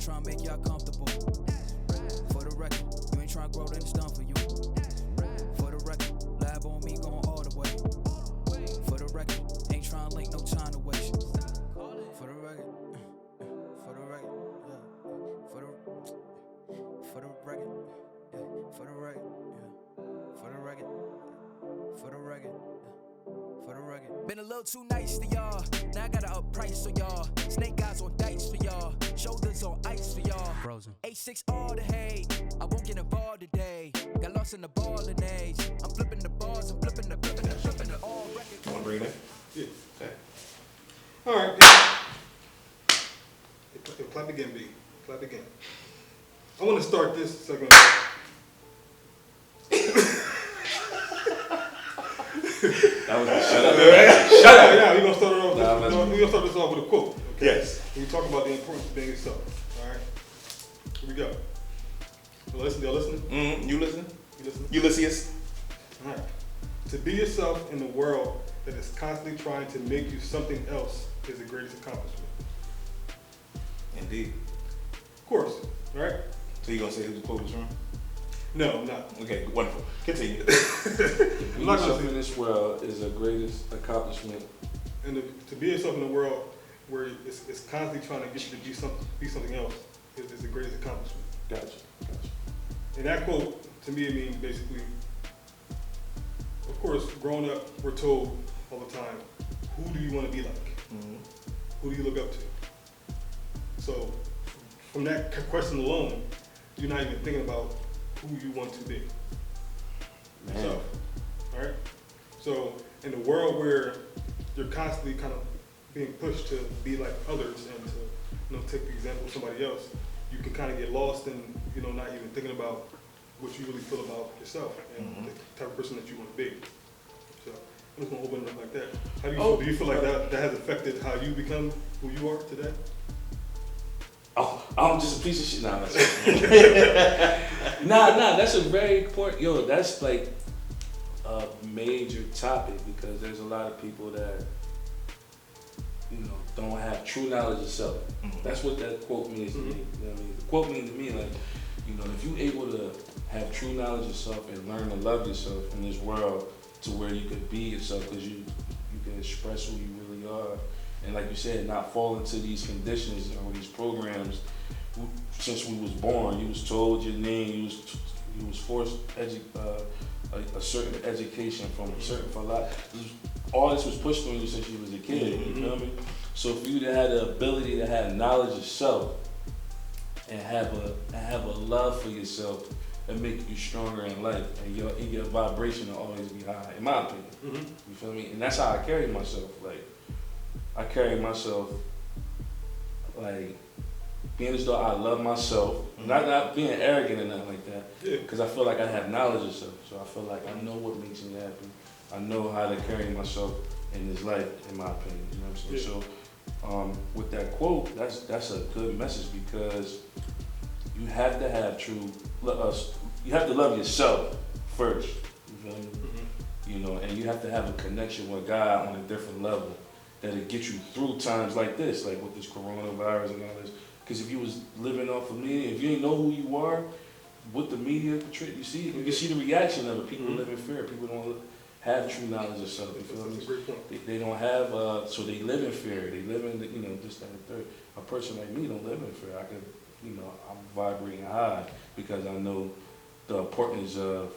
trying to make y'all comfortable. For the record, you ain't trying to grow, then it's done for you. For the record, lab on me going all the way. For the record, ain't trying to link, no time to waste. For the record, for the record, yeah. For the record, yeah. For the record, yeah. For the record, for the record. For the record. Been a little too nice to y'all. Now I gotta up price for y'all. Snake eyes on dice for y'all. Shoulders on ice for y'all. Frozen. A6 all the hate. I won't get involved today. Got lost in the ball and age. I'm flipping the bars. I'm flipping the all record. You wanna bring it in? Yeah. Okay. All right. Hey, clap again, B. Clap again. I want to start this segment. That was a shut up. Right? Shut up. Yeah, we're gonna start it off. We're gonna start this off with a quote. Okay? Yes. We talk about the importance of being yourself. All right. Here we go. Y'all listening? You listening? You listening? Ulysses. All right. To be yourself in a world that is constantly trying to make you something else is the greatest accomplishment. Indeed. Of course. All right. So you gonna say who the quote was from? No, I'm not. Okay, wonderful. Continue. I'm not gonna in this world is the greatest accomplishment. And to be yourself in a world where it's constantly trying to get you to be something else is the greatest accomplishment. Gotcha. And that quote, to me, it means basically, of course, growing up, we're told all the time, who do you want to be like? Mm-hmm. Who do you look up to? So, from that question alone, you're not even thinking about who you want to be. Man. So, all right? So, in a world where you're constantly kind of being pushed to be like others and to take the example of somebody else, you can kind of get lost in not even thinking about what you really feel about yourself and the type of person that you want to be. So I'm just gonna open it up like that. How do you feel? Do you feel like that has affected how you become who you are today? Oh, I'm just a piece of shit. Nah, that's a very important, that's like a major topic because there's a lot of people that, don't have true knowledge of self. Mm-hmm. That's what that quote means to me. You know what I mean? The quote means to me, like, if you're able to have true knowledge of self and learn to love yourself in this world to where you can be yourself because you can express who you really are. And like you said, not fall into these conditions or these programs. Since we was born, you was told your name, you was forced a certain education from a certain for a lot. All this was pushed on you since you was a kid. You feel me? So for you to have the ability to have knowledge of self and have a love for yourself and make you stronger in life, and your vibration will always be high, in my opinion. You feel me? And that's how I carry myself. Like I carry myself like being as though I love myself, not being arrogant or nothing like that. Because I feel like I have knowledge of self, so I feel like I know what makes me happy. I know how to carry myself in this life, in my opinion. You know what I'm saying? So, with that quote, that's a good message because you have to have you have to love yourself first. You feel me? And you have to have a connection with God on a different level that'll get you through times like this, like with this coronavirus and all this. Because if you was living off of media, if you didn't know who you are, what the media portray, you can see the reaction of it. People live in fear. People don't have true knowledge of self. You feel me? That's a great point. They don't have, so they live in fear. They live in, this, that, and the third. A person like me don't live in fear. I could, I'm vibrating high because I know the importance of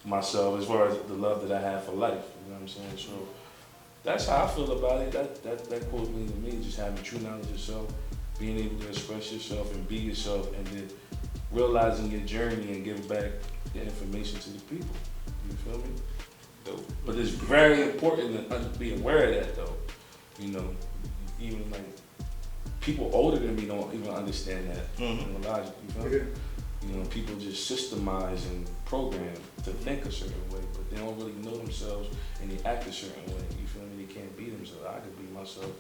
myself as far as the love that I have for life. You know what I'm saying? So that's how I feel about it. That quote means to me, just having true knowledge of self, being able to express yourself and be yourself, and then realizing your journey and giving back the information to the people. You feel me? But it's very important to be aware of that, though. Even like people older than me don't even understand that logic. You feel me? People just systemize and program to think a certain way, but they don't really know themselves and they act a certain way. You feel me? They can't be themselves. I could be myself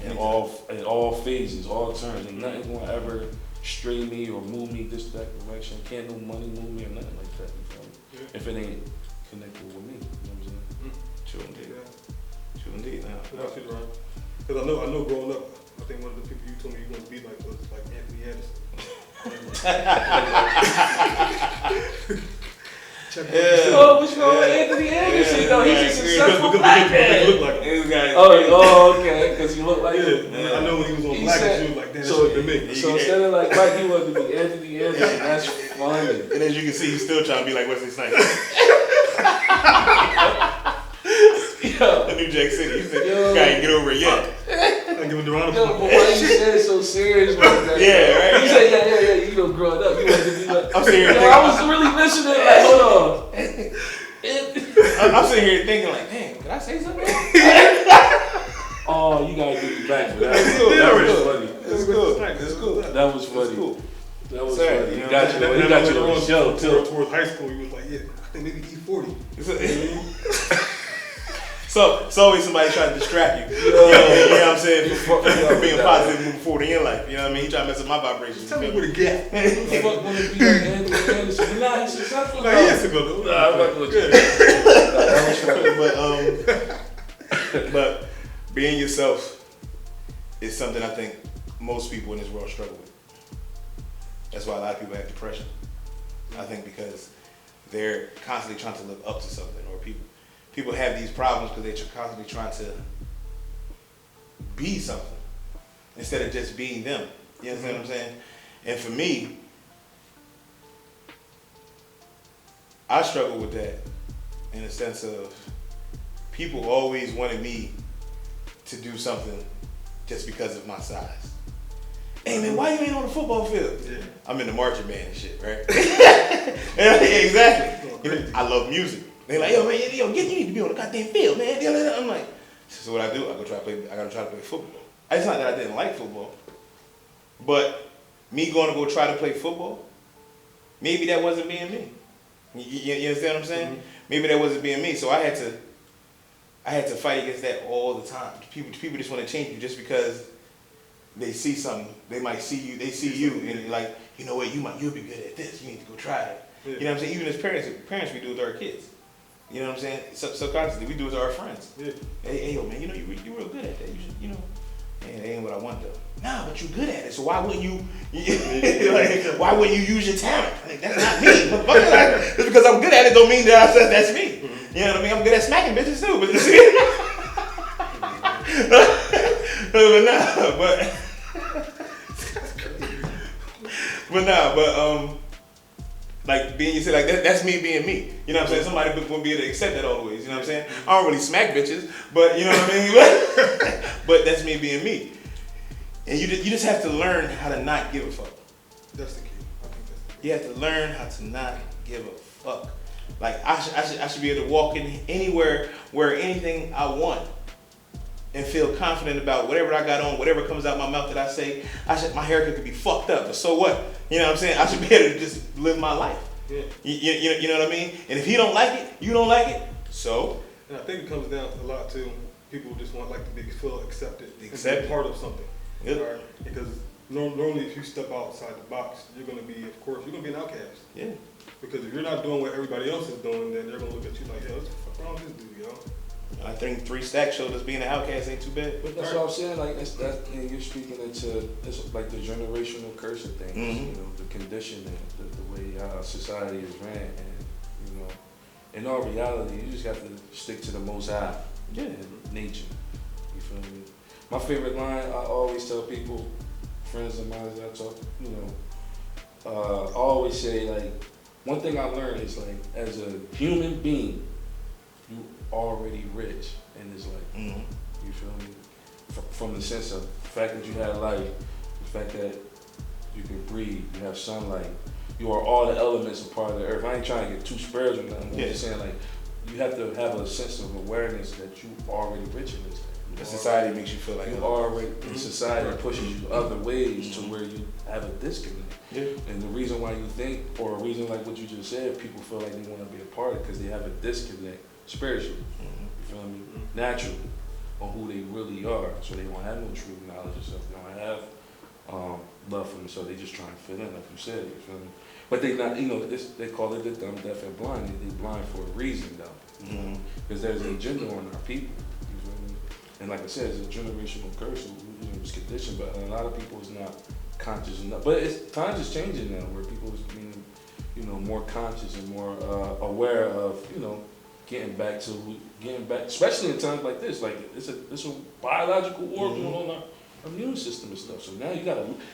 in all phases, all terms, and nothing gonna ever stray me or move me this that direction. Can't no money move me or nothing like that. You feel me? If it ain't connected with me, you know what I'm saying? True indeed. True indeed. Because I know growing up, I think one of the people Check Oh, what's wrong with Anthony Anderson? No, he's a successful black man. Look like him. Oh, okay, because you look like him. Yeah, I know when he was on He Black, said- she was like, damn, that so- should have been me. So instead of like Mike, he wanted to be Anthony Anderson. That's funny. And as you can see, he's still trying to be like Wesley Snipes. Yo, New Jack City. He said, Yo. guy ain't get over it yet. I give him the round of yo, but applause. why you said it so serious like that? Yeah, right? You said, yeah. You know, growing up, you wanted to be like. I'm sitting here Yo, thinking, I was really listening. Like, hold on. I'm sitting here thinking like, damn, could I say something? Oh, you gotta give me back for that. That's cool. That was That's funny. It's cool. It's cool. That was funny. It's cool. That was Sad, funny. you know, He got you. He got you on the show too. Towards high school, he was like, yeah, I think maybe E40. So it's always somebody trying to distract you. You know what I'm saying? From being positive moving forward in your life. You know what I mean? He trying to mess up my vibrations. Tell me where to get. Who the fuck wanna be like Anthony Anderson? Nah, he's successful. Like, he has to go, though. Nah, I'm not gonna do that. But being yourself is something I think most people in this world struggle with. That's why a lot of people have depression. I think because they're constantly trying to live up to something, or people have these problems because they're constantly trying to be something instead of just being them. You understand what I'm saying? And for me, I struggle with that in the sense of people always wanted me to do something just because of my size. Hey man, why you ain't on the football field? Yeah. I'm in the marching band and shit, right? Exactly. You know, I love music. They like, yo man, you need to be on the goddamn field, man. I'm like, so what I do, I gotta try to play football. It's not that I didn't like football, but me going to go try to play football, maybe that wasn't being me. You understand what I'm saying? Mm-hmm. Maybe that wasn't being me. So I had to fight against that all the time. People just want to change you just because they see something. They might see you. They see you, and they're like, you know what? You'll be good at this. You need to go try it. Yeah. You know what I'm saying? Even as parents, we do it with our kids. You know what I'm saying? Subconsciously, we do it with our friends. Yeah. Hey, yo, man, you know you're real good at that. You should, you know. Man, that ain't what I want though. Nah, but you good at it. So why wouldn't you? Like, why wouldn't you use your talent? Like, that's not me. Just because I'm good at it don't mean that I said that's me. You know what I mean? I'm good at smacking bitches too. But like being, you say like that's me being me. You know what I'm saying? Somebody wouldn't be able to accept that always. You know what I'm saying? I don't really smack bitches, but you know what I mean. But that's me being me. And you just have to learn how to not give a fuck. That's the key. I think that's the key. You have to learn how to not give a fuck. Like I should be able to walk in anywhere, wear anything I want, and feel confident about whatever I got on, whatever comes out my mouth that I say. My haircut could be fucked up, but so what? You know what I'm saying? I should be able to just live my life. Yeah. You know what I mean? And if he don't like it, you don't like it, so And I think it comes down a lot to people just want to feel accepted. And Accepted. be part of something. Yep. Right? Because normally if you step outside the box, you're going to be, of course, you're going to be an outcast. yeah. Because if you're not doing what everybody else is doing, then they're going to look at you like, yo, what's the fuck wrong with this dude, yo? I think 3 stacks showed us being an outcast ain't too bad. But that's what I'm saying. Like and you're speaking into it's like the generational curse of things. Mhm. You know, the conditioning, the way our society is ran, and you know, in all reality, you just have to stick to the Most High. Yeah. And nature. You feel me? My favorite line I always tell people, friends of mine that I talk, you know, I always say like, one thing I learned is like, as a human being, you already rich, and it's like, Mm-hmm. you feel me? From the sense of the fact that you have life, the fact that you can breathe, you have sunlight, you are all the elements of part of the earth. I ain't trying to get too spiritual now. I'm just saying like, you have to have a sense of awareness that you already rich in this thing. The society makes you feel like You already, society pushes you other ways to where you have a disconnect. Yeah. And the reason why you think, or a reason like what you just said, people feel like they want to be a part of it because they have a disconnect spiritually, you feel me? Naturally, on who they really are. So they don't have no true knowledge of self. They don't have love for themselves. They just try and fit in, like you said, you feel me? But they not, you know, they call it the dumb, deaf, and blind. They blind for a reason, though. Because there's an agenda on our people. You feel me? And like I said, it's a generational curse. You know, people's condition, but a lot of people is not conscious enough. But times is changing now, where people is being, more conscious and more aware of, getting back, especially in times like this. Like it's a biological war going on our immune system and stuff. So now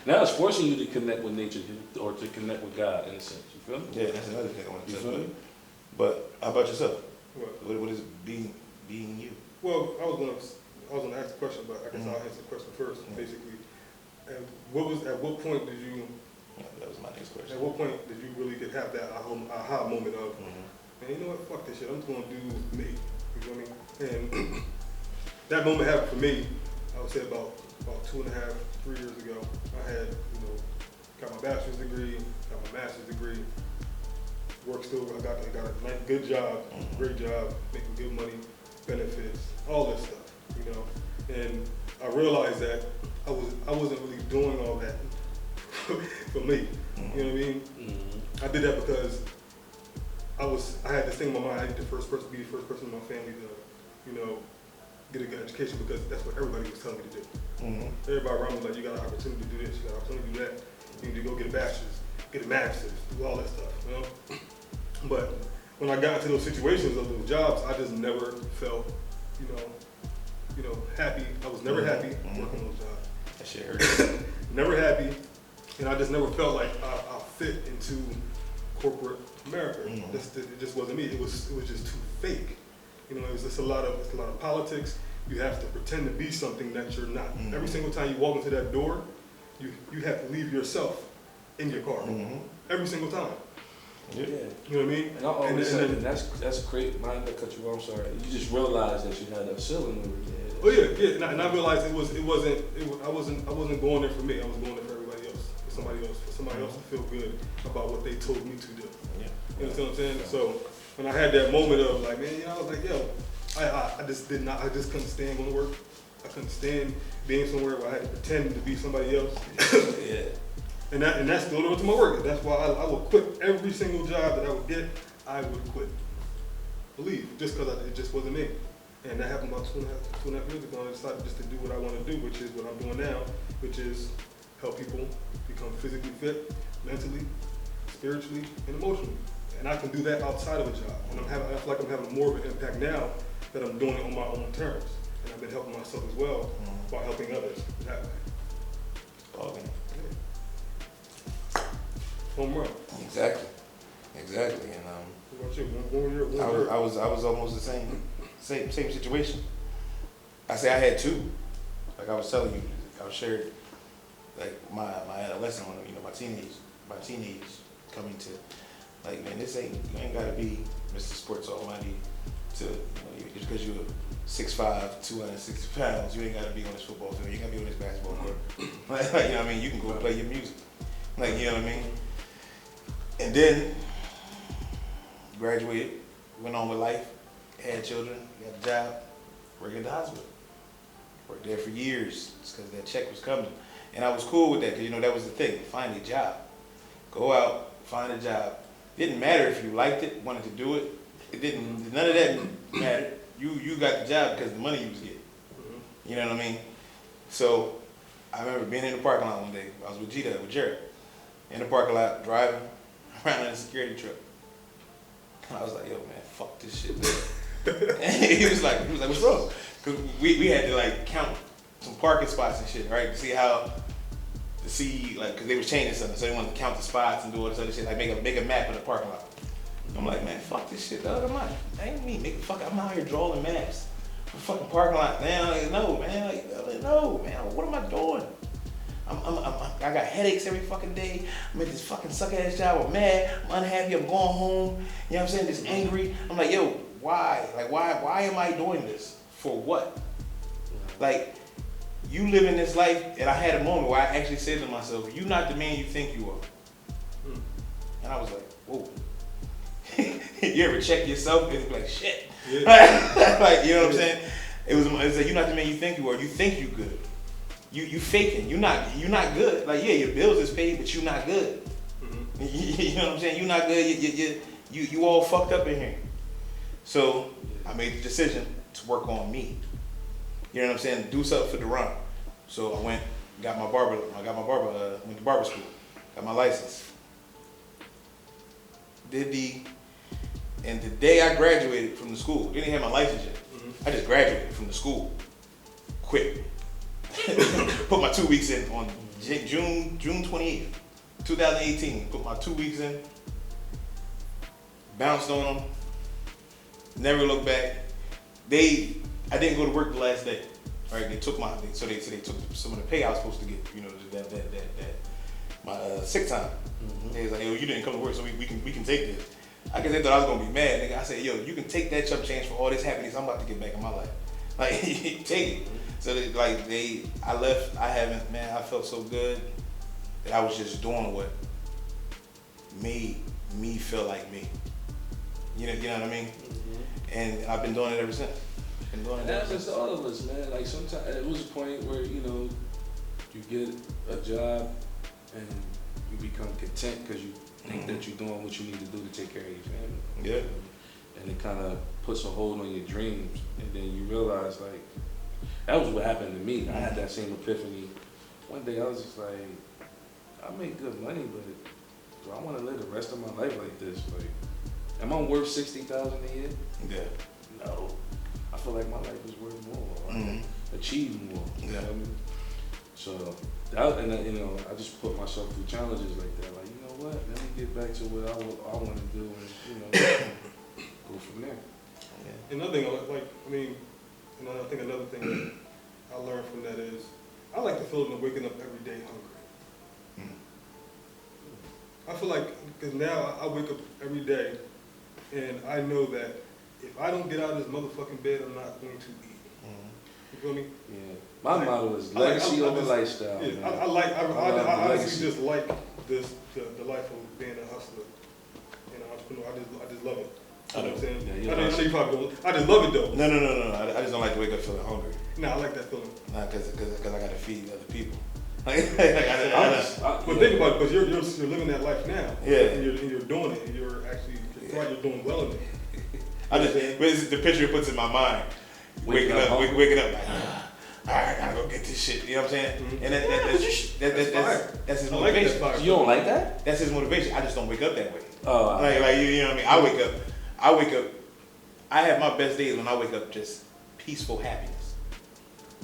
now it's forcing you to connect with nature or to connect with God in a sense. You feel me? Yeah, that's another thing I want to You touch feel on. me? But how about yourself? What? What is it being you? Well, I was gonna ask the question, but I guess I'll answer the question first. Basically, and at what point did you? Yeah, that was my next question. At what point did you really have that aha moment of, man, you know what? Fuck this shit. I'm just gonna do me. You know what I mean? And that moment happened for me. I would say about 2.5, 3 years ago. I had, got my bachelor's degree, got my master's degree. Work still. I got a nice, good job, great job, making good money, benefits, all this stuff. And I realized that I wasn't really doing all that for me. You know what I mean? I did that because I had this thing in my mind. I need be the first person in my family to, get a good education, because that's what everybody was telling me to do. Everybody around me was like, you got an opportunity to do this, you got an opportunity to do that. You need to go get a bachelor's, get a master's, do all that stuff. But when I got into those situations of those jobs, I just never felt, happy. I was never happy working those jobs. That shit hurt. Never happy, and I just never felt like I fit into corporate America. It just wasn't me. It was just too fake. It was just a lot of politics. You have to pretend to be something that you're not. Every single time you walk into that door, you have to leave yourself in your car. Every single time. Yeah. You know what I mean? And I always say that's great. Mind to cut you off. I'm sorry. You just realized that you had that ceiling over your head. Oh yeah. And I realized I wasn't going there for me. I was going there for everybody else, for somebody else to feel good about what they told me to do. Yeah. You know what I'm saying? So when I had that moment of like, man, I was like, yo, I just couldn't stand going to work. I couldn't stand being somewhere where I had to pretend to be somebody else. Yeah. And that spilled over to my work. That's why I would quit every single job that I would get. I would quit, leave, just because it just wasn't me. And that happened about 2.5 years ago. I decided just to do what I want to do, which is what I'm doing now, which is help people become physically fit, mentally, spiritually, and emotionally. And I can do that outside of a job. And I feel like I'm having more of an impact now that I'm doing it on my own terms. And I've been helping myself as well by helping others that way. Okay. Home run. Exactly. And What about you? When were I was almost the same situation. I say I had two. Like I was telling you, I was shared like my adolescent one, my teenage coming to like, man, you ain't gotta be Mr. Sports Almighty to, just because you're 6'5", 260 pounds, you ain't gotta be on this football field, you gotta be on this basketball court. Like, you know what I mean? You can go play your music. Like, you know what I mean? And then graduated, went on with life, had children, got a job, worked at the hospital. Worked there for years, just because that check was coming. And I was cool with that, because that was the thing, find a job. Go out, find a job. Didn't matter if you liked it, wanted to do it. None of that mattered. You got the job because of the money you was getting. You know what I mean? So I remember being in the parking lot one day. I was with with Jared. In the parking lot, driving around in a security truck. I was like, yo, man, fuck this shit, man. And he was like, what's wrong? Because we had to like count some parking spots and shit, right? To see, like, because they was changing something, so they wanted to count the spots and do all this other shit, like make a map of the parking lot. I'm like, man, fuck this shit, dog. I ain't me, nigga. Fuck, I'm out here drawing maps for the fucking parking lot. Man, like, no, man. What am I doing? I got headaches every fucking day. I'm at this fucking suck ass job. I'm mad. I'm unhappy. I'm going home. You know what I'm saying? Just angry. I'm like, yo, why? Like, why am I doing this? For what? Like, you live in this life, and I had a moment where I actually said to myself, you're not the man you think you are. And I was like, whoa. You ever check yourself and be like, shit? Yeah. Like, you know what I'm saying? It was like, you're not the man you think you are. You think you good. You faking. You're not good. Like, yeah, your bills is paid, but you're not good. You know what I'm saying? You're not good. You all fucked up in here. So I made the decision to work on me. You know what I'm saying? Do something for Duran. So I went, got my barber, went to barber school, got my license. And the day I graduated from the school, didn't have my license yet. I just graduated from the school, quick. Put my 2 weeks in on June 28th, 2018. Put my 2 weeks in, bounced on them, never looked back. I didn't go to work the last day. Right? They took so they took some of the pay I was supposed to get, you know, my sick time. They was like, yo, you didn't come to work, so we can take this. I guess they thought I was gonna be mad, nigga. I said, yo, you can take that chump change for all this happiness I'm about to get back in my life. Like, take it. So I left. I felt so good that I was just doing what made me feel like me. You know what I mean? And I've been doing it ever since. That happens to all of us, man. Like sometimes it was a point where, you know, you get a job and you become content because you think that you're doing what you need to do to take care of your family. Yeah. And it kind of puts a hold on your dreams, and then you realize, like, that was what happened to me. I had that same epiphany. One day I was just like, I make good money, but do I want to live the rest of my life like this? Like, am I worth $60,000 a year? Yeah. No. I feel like my life is worth more. I can achieve more. You know what I mean? So, I just put myself through challenges like that. Like, you know what? Let me get back to what I want to do, and go from there. Yeah. Another thing, I think another thing that I learned from that is I like the feeling of waking up every day hungry. I feel like, because now I wake up every day and I know that if I don't get out of this motherfucking bed, I'm not going to eat. You feel me? Yeah. My motto is legacy over lifestyle. Yeah, man. I honestly just like the life of being a hustler and an entrepreneur. I just love it. You know what I'm saying? Yeah, I know you probably don't. I just love it though. No. I just don't like to wake up feeling hungry. Nah, I like that feeling. Nah, because I got to feed other people. But think about it, because you're living that life now. Yeah. And you're doing it, and you're doing well in it. But it's the picture it puts in my mind. Waking up like, all right, I gotta go get this shit. You know what I'm saying? And that's his motivation. Like you don't like that? That's his motivation. I just don't wake up that way. Oh, you know what I mean? I wake up. I have my best days when I wake up just peaceful happiness.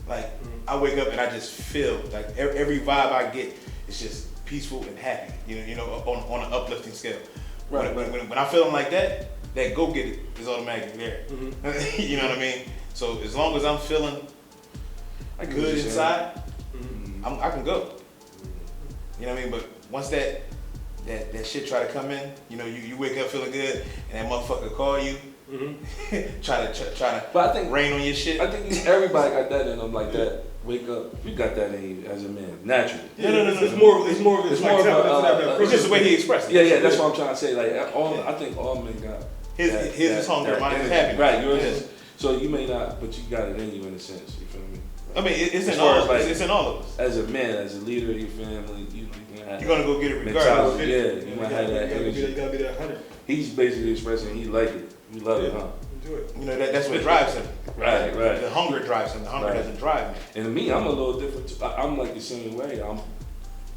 Like I wake up and I just feel like every vibe I get is just peaceful and happy. You know, on an uplifting scale. Right. When I'm feeling like that go get it is automatically there. You know what I mean? So as long as I'm feeling good inside, I can go. You know what I mean? But once that shit try to come in, you know, you wake up feeling good, and that motherfucker call you, try to. But I think rain on your shit. I think everybody got that in them, like that. Wake up, you got that in you as a man, naturally. Yeah, no. It's more of it's just the way he expressed it. Yeah. That's what I'm trying to say. Like I think all men got his is hunger, mine is happiness. Right, yours is. So you may not, but you got it in you in a sense. You feel me? I mean, it's in all of us. It's in all of us. As a man, as a leader of your family, you're gonna go get it regardless. Yeah, you might have that energy. You gotta be that 100. He's basically expressing he like it. You love it, huh? Enjoy it. You know that's what drives him. Right. The hunger drives him. The hunger doesn't drive me. And me, I'm a little different too. I'm like the same way.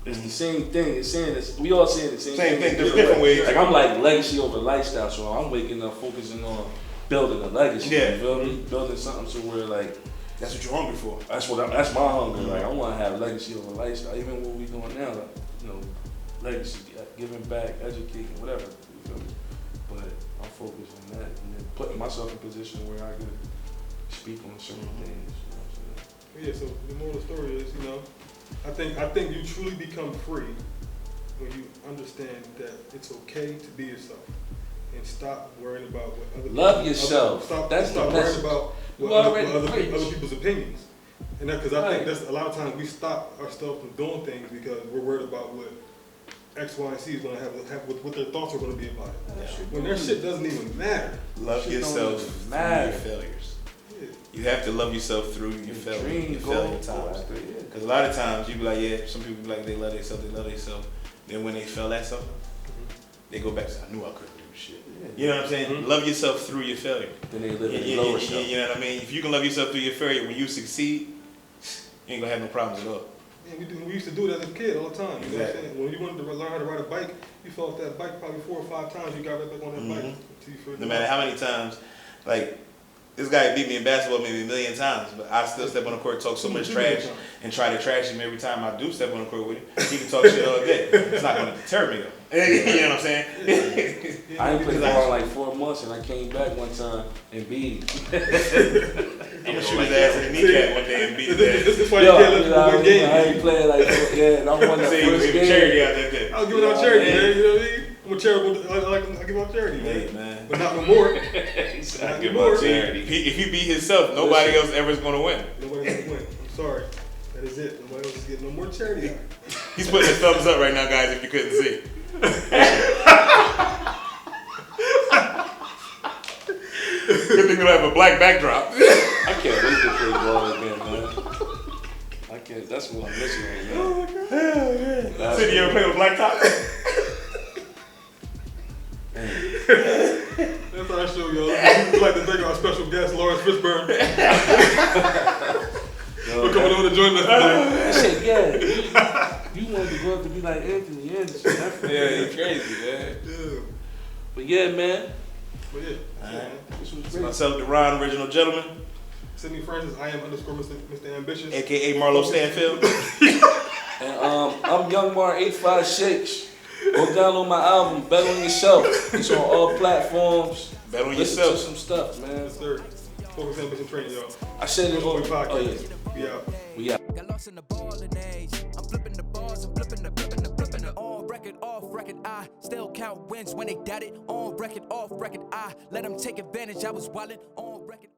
It's the same thing. It's saying this. We all saying the same thing. There's different ways. Like I'm like legacy over lifestyle. So I'm waking up focusing on building a legacy. Yeah. You feel me? Building something so where like. That's what you're hungry for. That's my hunger. Like I want to have legacy over lifestyle. Even what we doing now, like, you know, legacy, giving back, educating, whatever. You feel me? But I'm focused on that and then putting myself in a position where I could speak on certain things. You know what I'm saying? Yeah. So the moral of the story is, you know, I think you truly become free when you understand that it's okay to be yourself and stop worrying about what other people. Love yourself. Stop the worrying about other people's opinions. And because I think that's a lot of times we stop ourselves from doing things because we're worried about what X, Y, and Z is going to have what their thoughts are going to be about it. Yeah. When their shit doesn't even matter. Love yourself through your failures. Yeah. You have to love yourself through your failure times. Because a lot of times you be like, yeah, some people be like they love themselves. Then when they fail at something, they go back and say, I knew I couldn't do shit. You know what I'm saying? Love yourself through your failure. Then they live in lower self. You know what I mean? If you can love yourself through your failure, when you succeed, you ain't gonna have no problems at all. Yeah, we used to do it as a kid all the time. You know what I'm Exactly. saying? When you wanted to learn how to ride a bike, you fell off that bike probably 4 or 5 times. You got right back on that bike. Until you figured No it matter out. how many times, like, this guy beat me in basketball maybe a million times, but I still step on the court, talk so much trash, and try to trash him every time I do step on the court with him. He can talk shit all day. It's not gonna deter me though. You know what I'm saying? I ain't played ball like 4 months, and I came back one time and beat. I'm gonna shoot his ass in the kneecap one day and beat his ass. This is why you Yo, can't let people win games. I ain't playing like, yeah, and I won the Say he was first giving game. charity out that day. I'll give it out charity, man. You know what I mean? I'm a charitable. I give out charity, man. Hey, man. But not no more. I Not give no more. out charity. If he beat himself, nobody else ever is gonna win. Nobody's gonna win. I'm sorry. That is it. Nobody else is getting no more charity out. He's putting a thumbs up right now, guys, if you couldn't see. Good thing we don't have a black backdrop. I can't wait to play ball again, man. I can't. That's what I'm missing right now. City, you ever play with black top? That's how I show y'all. We'd like to thank our special guest, Lawrence Fishburne, for coming on to join us today. I said, yeah, you wanted to grow up to be like Anthony Anderson. Yeah, he's crazy, man. Yeah. But yeah, man. But yeah. Alright. This was It's great. myself, Deron, original gentleman, Send me friends. I am _Mr. Ambitious. aka Marlo Stanfield. And I'm Young Mar 85 Shakes. Go download my album, Bet on Yourself. It's on all platforms. Bet on Listen yourself. to some stuff, man. Yes, sir. Focus Ambition Training, y'all. I said it Holy over. podcast. Oh yeah, We out. we out. Got lost in the ballin' age. I'm flipping the bars, I'm flipping the on record, off record. I still count wins when they doubt it. On record, off record. I let them take advantage. I was wildin' on record.